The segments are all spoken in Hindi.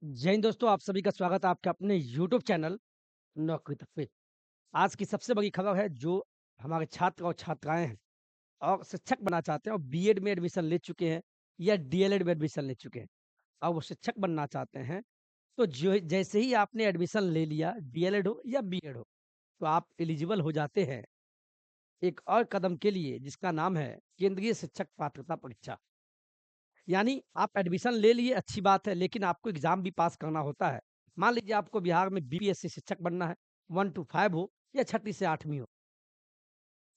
जय हिंद दोस्तों, आप सभी का स्वागत है आपके अपने यूट्यूब चैनल नौकरी तक पे। आज की सबसे बड़ी खबर है जो हमारे छात्र और छात्राएँ हैं और शिक्षक बनना चाहते हैं और बीएड में एडमिशन ले चुके हैं या डीएलएड में एडमिशन ले चुके हैं और वो शिक्षक बनना चाहते हैं, तो जो जैसे ही आपने एडमिशन ले लिया डीएलएड हो या बीएड हो, तो आप एलिजिबल हो जाते हैं एक और कदम के लिए जिसका नाम है केंद्रीय शिक्षक पात्रता परीक्षा। यानी आप एडमिशन ले लिए अच्छी बात है, लेकिन आपको एग्ज़ाम भी पास करना होता है। मान लीजिए आपको बिहार में बीपीएससी शिक्षक बनना है, 1 टू 5 हो या छठी से 8वीं हो।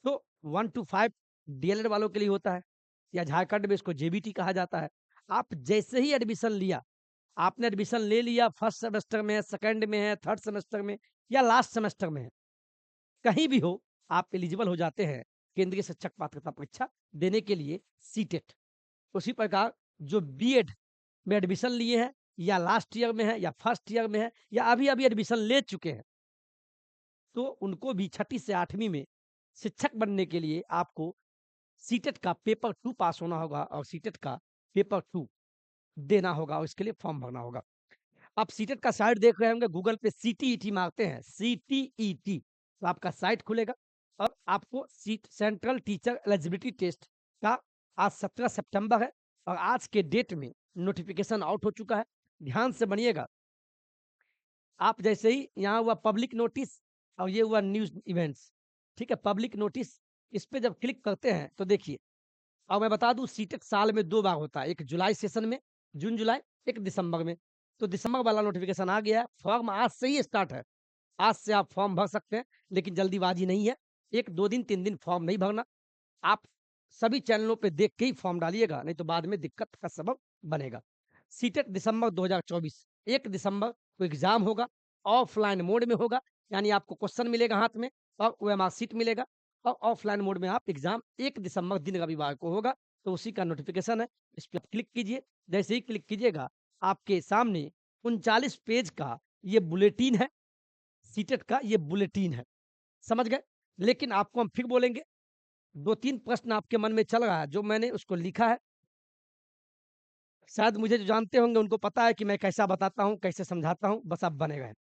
तो 1 टू 5 डीएलएड वालों के लिए होता है या झारखंड में इसको जेबीटी कहा जाता है। आप जैसे ही एडमिशन लिया, आपने एडमिशन ले लिया फर्स्ट सेमेस्टर में है, सेकंड में है, थर्ड सेमेस्टर में या लास्ट सेमेस्टर में है, कहीं भी हो, आप एलिजिबल हो जाते हैं केंद्रीय शिक्षक पात्रता परीक्षा देने के लिए सीटेट। उसी प्रकार जो बीएड में एडमिशन लिए हैं या लास्ट ईयर में है या फर्स्ट ईयर में है या अभी-अभी एडमिशन ले चुके हैं, तो उनको भी छठी से 8वीं में शिक्षक बनने के लिए आपको सीटेट का पेपर 2 पास होना होगा और सीटेट का पेपर 2 देना होगा और इसके लिए फॉर्म भरना होगा। आप सीटेट का साइट देख रहे होंगे गूगल पे सीटीईटी मारते हैं, सीटीईटी तो आपका साइट खुलेगा और आपको सीट सेंट्रल टीचर एलिजिबिलिटी टेस्ट का आज 17 सितंबर है और आज के डेट में नोटिफिकेशन आउट हो चुका है। ध्यान से बनिएगा। आप जैसे ही यहाँ हुआ पब्लिक नोटिस और ये हुआ न्यूज़ इवेंट्स, ठीक है? पब्लिक नोटिस इस पे जब क्लिक करते हैं तो देखिए और मैं बता दूँ सीटेट साल में 2 बार होता है, एक जुलाई सेशन में, जून-जुलाई, एक दिसंबर में। तो दिसंबर वाला नोटिफ़िकेशन आ गया है, फॉर्म आज से ही स्टार्ट है। आज से आप फॉर्म भर सकते हैं, लेकिन जल्दीबाज़ी नहीं है। 1, 2 दिन, 3 दिन फॉर्म नहीं भरना। आप सभी चैनलों पे देख के ही फॉर्म डालिएगा, नहीं तो बाद में दिक्कत का सबब बनेगा। सीटेट दिसंबर 2024, 1 दिसंबर को एग्ज़ाम होगा, ऑफ़लाइन मोड में होगा, यानी आपको क्वेश्चन मिलेगा हाथ में और ओएमआर शीट मिलेगा और ऑफ़लाइन मोड में आप एग्ज़ाम 1 दिसंबर दिन रविवार को होगा, तो उसी का नोटिफ़िकेशन है। इस पे आप क्लिक कीजिए, जैसे ही क्लिक कीजिएगा, आपके सामने 39 पेज का ये बुलेटिन है, सीटेट का ये बुलेटिन है, समझ गए? लेकिन आपको हम फिर बोलेंगे 2-3 प्रश्न आपके मन में चल रहा है, जो मैंने उसको लिखा है। शायद मुझे जो जानते होंगे उनको पता है कि मैं कैसा बताता हूँ, कैसे समझाता हूँ, बस आप बने रहें।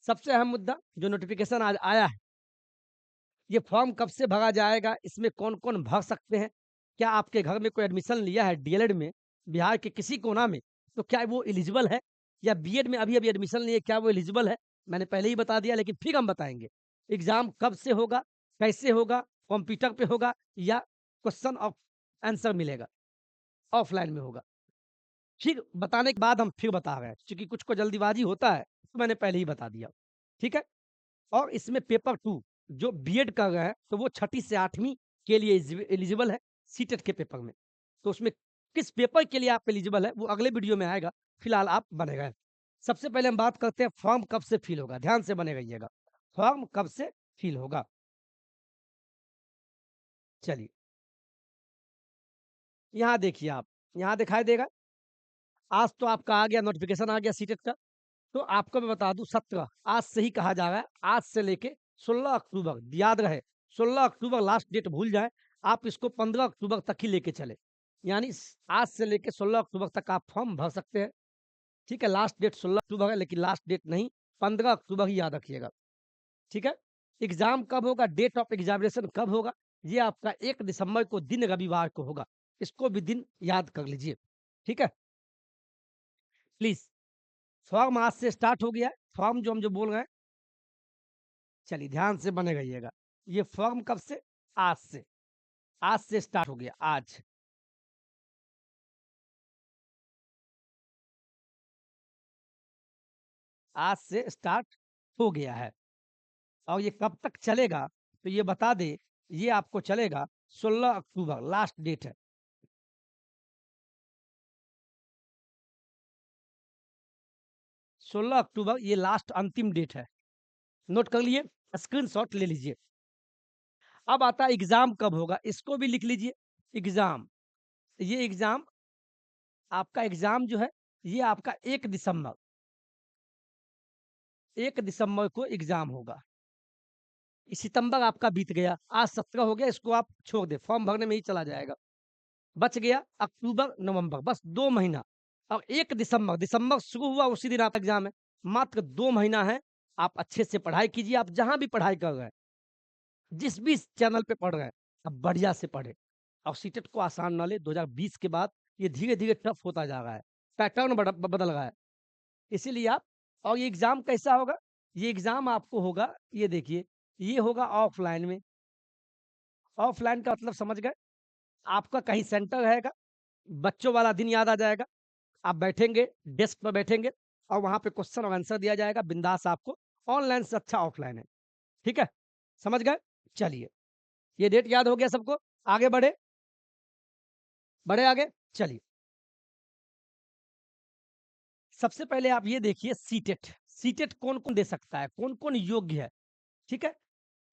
सबसे अहम मुद्दा जो नोटिफ़िकेशन आज आया है, ये फॉर्म कब से भरा जाएगा, इसमें कौन-कौन भर सकते हैं? क्या आपके घर में कोई एडमिशन लिया है डीएलएड में, बिहार के किसी कोना में, तो क्या वो एलिजिबल है? या बीएड में अभी-अभी एडमिशन लिए, क्या वो एलिजिबल है? मैंने पहले ही बता दिया लेकिन फिर हम बताएँगे। एग्ज़ाम कब से होगा, कैसे होगा, कंप्यूटर पे होगा या क्वेश्चन ऑफ आंसर मिलेगा, ऑफलाइन में होगा। फिर बताने के बाद हम फिर बता रहे हैं, चूँकि कुछ को जल्दीबाज़ी होता है, तो मैंने पहले ही बता दिया। ठीक है? और इसमें पेपर 2 जो बीएड कर रहे हैं, तो वो छठी से 8वीं के लिए एलिजिबल है सीटेट के पेपर में। तो उसमें किस पेपर के लिए आप एलिजिबल है, वो अगले वीडियो में आएगा। फिलहाल आप बने रहें। सबसे पहले हम बात करते हैं फॉर्म कब से फिल होगा, ध्यान से बने रहिएगा। फॉर्म कब से फिल होगा? चलिए, यहाँ देखिए आप, यहाँ दिखाई देगा, आज तो आपका आ गया नोटिफ़िकेशन आ गया सीटेट का। तो आपको मैं बता दूँ 17 आज से ही कहा जा रहा है, आज से लेके 16 अक्टूबर याद रहे 16 अक्टूबर लास्ट डेट भूल जाएँ, आप इसको 15 अक्टूबर तक ही लेके चलें। यानी स आज से लेके 16 अक्टूबर तक आप फॉर्म भर सकते हैं, ठीक है? लास्ट डेट 16 अक्टूबर है लेकिन लास्ट डेट नहीं 15 अक्टूबर ही याद रखिएगा, ठीक है? एग्ज़ाम कब होगा, डेट ऑफ एग्ज़ामिनेशन कब होगा? ये आपका 1 दिसंबर को दिन रविवार को होगा। इसको भी दिन याद कर लीजिए, ठीक है? प्लीज़ फॉर्म आज से स्टार्ट हो गया है, फॉर्म जो हम जो बोल रहे हैं चलिए ध्यान से बने रहिएगा। ये फॉर्म कब से? आज से स्टार्ट हो गया आज। आज से स्टार्ट हो गया है और ये कब तक चलेगा? तो ये बता दें, ये आपको चलेगा 16 अक्टूबर लास्ट डेट है। 16 अक्टूबर ये लास्ट अंतिम डेट है। नोट कर लिए? स्क्रीनशॉट ले लीजिए। अब आता है एग्ज़ाम कब होगा? इसको भी लिख लीजिए। एग्ज़ाम, ये एग्ज़ाम आपका एग्ज़ाम जो है, ये आपका 1 दिसंबर को एग्ज़ाम होगा। सितंबर आपका बीत गया, आज 17 हो गया, इसको आप छोड़ दें, फॉर्म भरने में ही चला जाएगा। बच गया अक्टूबर, नवंबर, बस 2 महीना। और 1 दिसंबर दिसंबर शुरू हुआ उसी दिन आपका एग्ज़ाम है। मात्र 2 महीना है, आप अच्छे से पढ़ाई कीजिए, आप जहाँ भी पढ़ाई कर रहे हैं, जिस भी चैनल पे पढ़ रहे हैं, आप बढ़िया से पढ़ें। और सीटेट को आसान ना लें, 2020 के बाद ये धीरे-धीरे टफ होता जा रहा है, पैटर्न बदल रहा है। इसीलिए आप और ये एग्ज़ाम कैसा होगा? ये एग्ज़ाम आपको होगा, ये देखिए, ये होगा ऑफ़लाइन में। ऑफ़लाइन का मतलब समझ गए? आपका कहीं सेंटर रहेगा, बच्चों वाला दिन याद आ जाएगा, आप बैठेंगे, डेस्क पे बैठेंगे और वहाँ पे क्वेश्चन और आंसर दिया जाएगा, बिंदास आपको। ऑनलाइन से अच्छा ऑफ़लाइन है, ठीक है? समझ गए? चलिए, ये डेट याद हो गया सबको? आगे बढ़े? बढ़े आगे? चलिए, सबसे पहले आप ये देखिए सीटेट, सीटेट कौन-कौन दे सकता है, कौन-कौन योग्य है, ठीक है?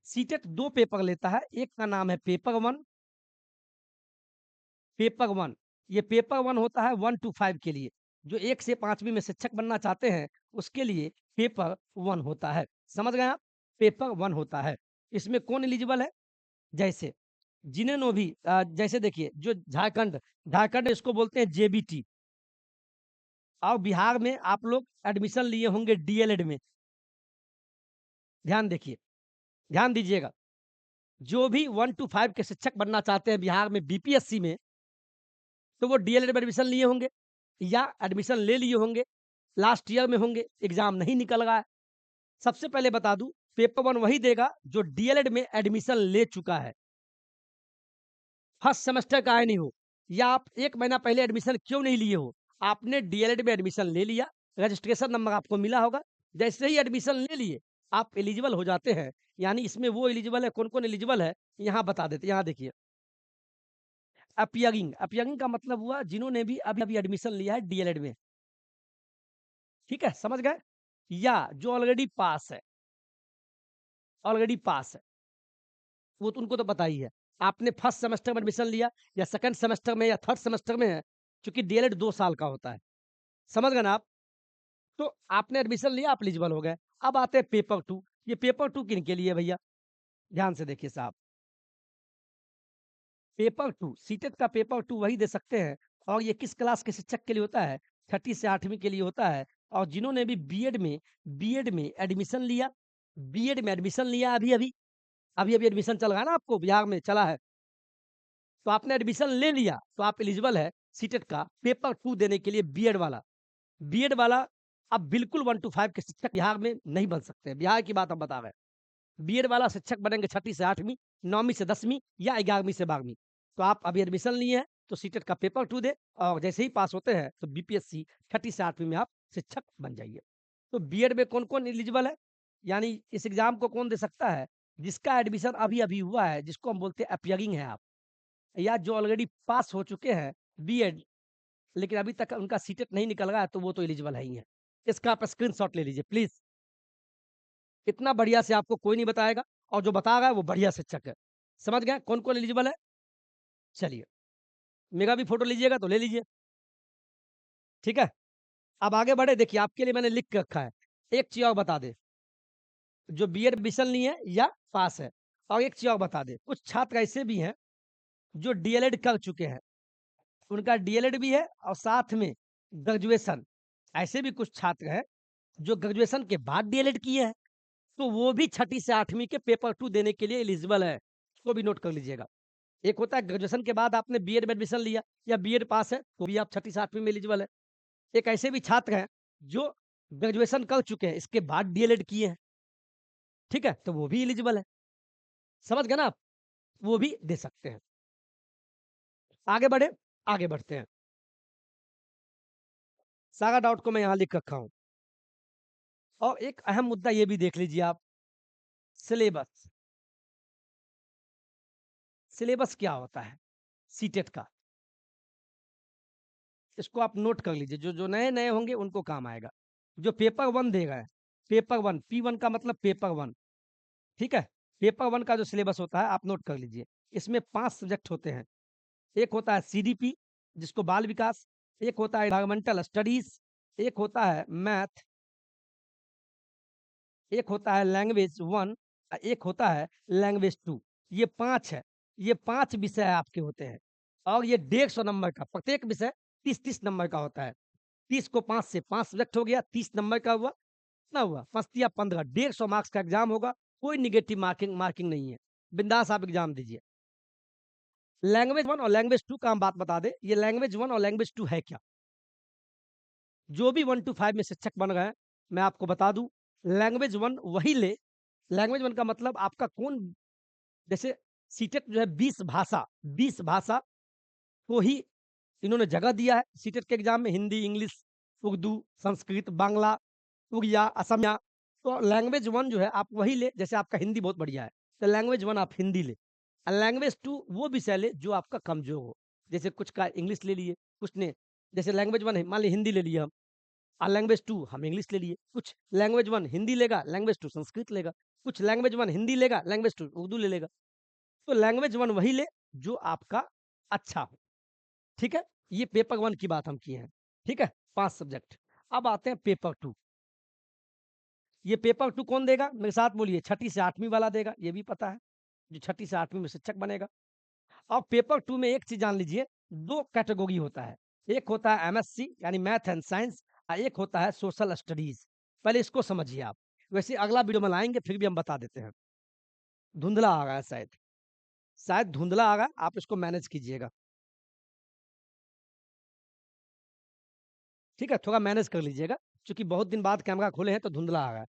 सीटेट 2 पेपर लेता है, एक का नाम है पेपर 1, पेपर 1 ये पेपर 1 होता है 1 टू 5 के लिए, जो 1 से 5वीं में शिक्षक बनना चाहते हैं, उसके लिए पेपर 1 होता है। समझ गए आप? पेपर 1 होता है। इसमें कौन एलिजिबल है? जैसे जिन्होंने भी जैसे देखिए जो झारखंड झारखंड इसको बोलते हैं जेबीटी और बिहार में आप लोग एडमिशन लिए होंगे डीएलएड में, ध्यान देखिए, ध्यान दीजिएगा। जो भी 1 टू 5 के शिक्षक बनना चाहते हैं बिहार में बीपीएससी में, तो वो डीएलएड में एडमिशन लिए होंगे या एडमिशन ले लिए होंगे, लास्ट ईयर में होंगे, एग्ज़ाम नहीं निकल रहा है। सबसे पहले बता दूँ, पेपर 1 वही देगा जो डीएलएड में एडमिशन ले चुका है। फर्स्ट सेमेस्टर का आए नहीं हो या आप 1 महीना पहले एडमिशन क्यों नहीं लिए हो, आपने डीएलएड में एडमिशन ले लिया, रजिस्ट्रेशन नंबर आपको मिला होगा, जैसे ही एडमिशन ले लिए, आप एलिजिबल हो जाते हैं। यानी इसमें वो एलिजिबल है, कौन-कौन एलिजिबल है, यहाँ बता देते हैं, यहाँ देखिए। अपीयरिंग, अपीयरिंग का मतलब हुआ जिन्होंने भी अभी-अभी एडमिशन लिया है डीएलएड में, ठीक है, समझ गए? या जो ऑलरेडी पास है, ऑलरेडी पास है, वो तो उनको तो पता ही है। आपने फर्स्ट सेमेस्टर में एडमिशन लिया या सेकंड सेमेस्टर में या थर्ड सेमेस्टर में है, चूँकि डीएलएड 2 साल का होता है। समझ गए ना आप? तो आपने एडमिशन लिया, आप एलिजिबल हो गए। अब आते हैं पेपर 2, ये पेपर 2 किनके लिए है भैया? ध्यान से देखिए साहब। पेपर 2 सीटेट का पेपर 2 वही दे सकते हैं और ये किस क्लास के शिक्षक के लिए होता है? छठी से 8वीं के लिए होता है और जिन्होंने भी बीएड में एडमिशन लिया, बीएड में एडमिशन लिया अभी-अभी, अभी-अभी एडमिशन चल रहा है ना आपको बिहार में चला है, तो आपने एडमिशन ले लिया, तो आप एलिजिबल है सीटेट का पेपर 2 देने के लिए बीएड वाला। बीएड वाला अब बिल्कुल 1 टू 5 के शिक्षक बिहार में नहीं बन सकते, बिहार की बात हम बता रहे हैं। बीएड वाला शिक्षक बनेंगे छठी से 8वीं, 9वीं से 10वीं या 11वीं से 12वीं। तो आप अभी एडमिशन लिए हैं, तो सीटेट का पेपर 2 दें और जैसे ही पास होते हैं, तो बीपीएससी छठी से 8वीं में आप शिक्षक बन जाइए। तो बीएड में कौन-कौन एलिजिबल है? यानी इस एग्ज़ाम को कौन दे सकता है? जिसका एडमिशन अभी-अभी हुआ है, जिसको हम बोलते हैं अपीयरिंग है आप या जो ऑलरेडी पास हो चुके हैं बीएड लेकिन अभी तक उनका सीटेट नहीं निकल रहा है, तो वो तो एलिजिबल है ही है। इसका आप स्क्रीनशॉट ले लीजिए प्लीज़। इतना बढ़िया से आपको कोई नहीं बताएगा और जो बता रहा है वो बढ़िया शिक्षक है। समझ गए कौन-कौन एलिजिबल है? चलिए, मेरा भी फ़ोटो लीजिएगा तो ले लीजिए, ठीक है? अब आगे बढ़े देखिए आपके लिए मैंने लिख के रखा है। एक चीज़ और बता दें, जो बीएड एडमिशन लिए हैं या पास है और एक चीज़ और बता दें, कुछ छात्र ऐसे भी हैं जो डीएलएड कर चुके हैं। उनका डीएलएड भी है और साथ में ग्रेजुएशन। ऐसे भी कुछ छात्र हैं जो ग्रेजुएशन के बाद डीएलएड किए हैं। तो वो भी छठी से 8वीं के पेपर 2 देने के लिए एलिजिबल है। इसको भी नोट कर लीजिएगा। एक होता है ग्रेजुएशन के बाद आपने बीएड में एडमिशन लिया या बीएड पास है, तो भी आप छठी से 8वीं में एलिजिबल है। एक ऐसे भी छात्र हैं जो ग्रेजुएशन कर चुके हैं, इसके बाद डीएलएड किए हैं, ठीक है? तो वो भी एलिजिबल है। समझ गए ना आप? वो भी दे सकते हैं। आगे बढ़े? आगे बढ़ते हैं। सारा डाउट को मैं यहाँ लिख रखा हूँ और एक अहम मुद्दा ये भी देख लीजिए आप, सिलेबस। सिलेबस क्या होता है? सीटेट का। इसको आप नोट कर लीजिए, जो नए-नए होंगे उनको काम आएगा। जो पेपर 1 दे रहा है, पेपर 1 P1 का मतलब पेपर 1 ठीक है? पेपर 1 का जो सिलेबस होता है आप नोट कर लीजिए। इसमें 5 सब्जेक्ट होते हैं। एक होता है सीडीपी जिसको बाल विकास, एक होता है एनवायरमेंटल स्टडीज़, एक होता है मैथ, एक होता है लैंग्वेज 1 एक होता है लैंग्वेज 2 ये 5 है। ये 5 विषय आपके होते हैं और ये 150 नंबर का प्रत्येक विषय 30-30 नंबर का होता है। 30 को 5 से 5 सब्जेक्ट हो गया, 30 नंबर का हुआ, कितना हुआ? 5 तिया 15, 150 मार्क्स का एग्ज़ाम होगा, कोई नेगेटिव मार्किंग मार्किंग नहीं है। बिंदास आप एग्ज़ाम दीजिए। लैंग्वेज 1 और लैंग्वेज 2 का हम बात बता दें, ये लैंग्वेज 1 और लैंग्वेज 2 है क्या? जो भी 1 टू 5 में शिक्षक बन गए हैं, मैं आपको बता दूँ, लैंग्वेज 1 वही ले। लैंग्वेज 1 का मतलब आपका कौन, जैसे सीटेट जो है 20 भाषा को ही इन्होंने जगह दिया है सीटेट के एग्ज़ाम में, हिंदी, इंग्लिश, उर्दू, संस्कृत, बांग्ला, उड़िया, असमिया। तो लैंग्वेज 1 जो है आप वही ले, जैसे आपका हिंदी बहुत बढ़िया है, तो लैंग्वेज 1 आप हिंदी ले। लैंग्वेज 2 वो विषय ले जो आपका कमज़ोर हो। जैसे कुछ का इंग्लिश ले लिए, कुछ ने जैसे लैंग्वेज 1 है, मान लीजिए हिंदी ले लिया हम, लैंग्वेज 2 हम इंग्लिश ले लिए। कुछ लैंग्वेज 1 हिंदी लेगा, लैंग्वेज 2 संस्कृत लेगा। कुछ लैंग्वेज 1 हिंदी लेगा, लैंग्वेज 2 उर्दू ले लेगा। तो लैंग्वेज 1 वही ले जो आपका अच्छा हो, ठीक है? ये पेपर 1 की बात हम किए हैं, ठीक है? 5 सब्जेक्ट। अब आते हैं पेपर 2। ये पेपर 2 कौन देगा? मेरे साथ बोलिए, छठी से 8वीं वाला देगा, ये भी पता है, जो छठी से 8वीं में शिक्षक बनेगा। अब पेपर 2 में एक चीज़ जान लीजिए, 2 कैटेगरी होता है। एक होता है एमएससी यानी मैथ एंड साइंस, एक होता है सोशल स्टडीज़। पहले इसको समझिए आप। वैसे अगला वीडियो में लाएँगे, फिर भी हम बता देते हैं। धुंधला आ रहा है शायद, शायद धुंधला आ रहा है, आप इसको मैनेज कीजिएगा। ठीक है? थोड़ा मैनेज कर लीजिएगा, चूँकि बहुत दिन बाद कैमरा खोले हैं तो धुंधला आ रहा है।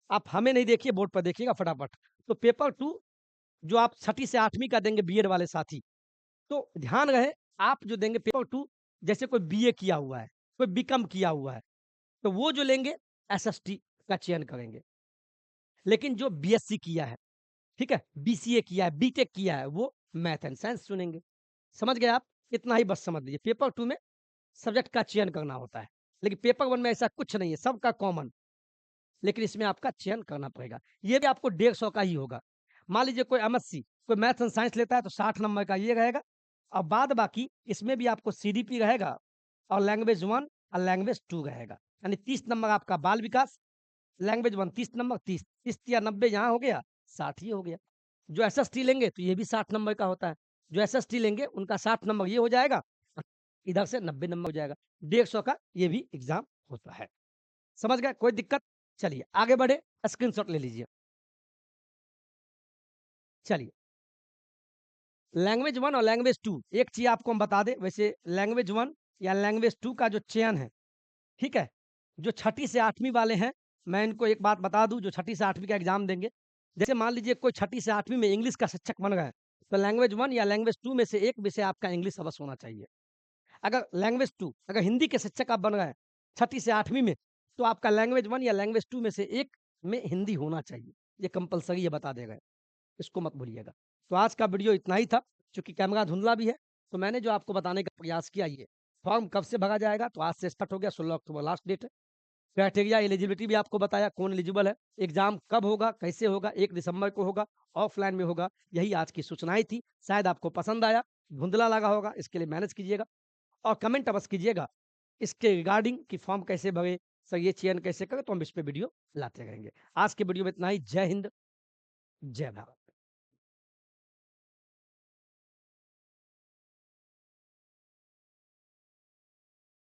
आप हमें नहीं देखिए, बोर्ड पर देखिएगा फटाफट। तो पेपर 2 जो आप छठी से 8वीं का देंगे बीएड वाले साथी, तो ध्यान रहे आप जो देंगे पेपर 2, जैसे कोई बीए किया हुआ है, कोई बीकॉम किया हुआ है, तो वो जो लेंगे एसएसटी का चयन करेंगे। लेकिन जो बीएससी किया है, ठीक है? बीसीए किया है, बीटेक किया है, वो मैथ एंड साइंस चुनेंगे। समझ गए आप? इतना ही बस समझ लीजिए। पेपर 2 में सब्जेक्ट का चयन करना होता है। लेकिन पेपर 1 में ऐसा कुछ नहीं है, सबका कॉमन। लेकिन इसमें आपका चयन करना पड़ेगा। ये भी आपको 150 का ही होगा। मान लीजिए कोई एमएससी, कोई मैथ्स एंड साइंस लेता है तो 60 नंबर का ये रहेगा, और बाद बाकी इसमें भी आपको सीडीपी रहेगा, और लैंग्वेज 1 और लैंग्वेज 2 रहेगा। यानी 30 नंबर आपका बाल विकास, लैंग्वेज 1 30 नंबर, 30 या 90 यहाँ हो गया, 60 ही हो गया। जो एसएसटी लेंगे तो ये भी 60 नंबर का होता है। जो एसएसटी लेंगे उनका 60 नंबर ये हो जाएगा, इधर से 90 नंबर हो जाएगा। 150 का ये भी एग्ज़ाम होता है। समझ गए? कोई दिक्कत? चलिए आगे बढ़े, स्क्रीनशॉट ले लीजिए। चलिए, लैंग्वेज 1 और लैंग्वेज 2 एक चीज़ आपको हम बता दें, वैसे लैंग्वेज 1 या लैंग्वेज 2 का जो चयन है, ठीक है? जो छठी से 8वीं वाले हैं, मैं इनको एक बात बता दूँ, जो छठी से 8वीं का एग्ज़ाम देंगे, जैसे मान लीजिए कोई छठी से 8वीं में इंग्लिश का शिक्षक बन गए, तो लैंग्वेज 1 या लैंग्वेज 2 में से एक विषय आपका इंग्लिश अवश्य होना चाहिए। अगर लैंग्वेज 2 अगर हिंदी के शिक्षक आप बन गए, छठी से 8वीं में, तो आपका लैंग्वेज 1 या लैंग्वेज 2 में से एक में हिंदी होना चाहिए। ये कंपल्सरी ये बता दिया गया है, इसको मत भूलिएगा। तो आज का वीडियो इतना ही था, चूँकि कैमरा धुंधला भी है, तो मैंने जो आपको बताने का प्रयास किया ये, फॉर्म कब से भरा जाएगा, तो आज से स्टार्ट हो गया, 16 अक्टूबर लास्ट डेट है। क्राइटेरिया एलिजिबिलिटी भी आपको बताया, कौन एलिजिबल है, एग्ज़ाम कब होगा, कैसे होगा, 1 दिसंबर को होगा, ऑफलाइन में होगा, यही आज की सूचनाएँ थी। शायद आपको पसंद आया, धुंधला लगा होगा, इसके लिए मैनेज कीजिएगा, और कमेंट अवश्य कीजिएगा इसके रिगार्डिंग कि फॉर्म कैसे भरें, सर ये चयन कैसे करें, तो हम इस पे वीडियो लाते रहेंगे। आज के वीडियो में इतना ही। जय हिंद, जय भारत।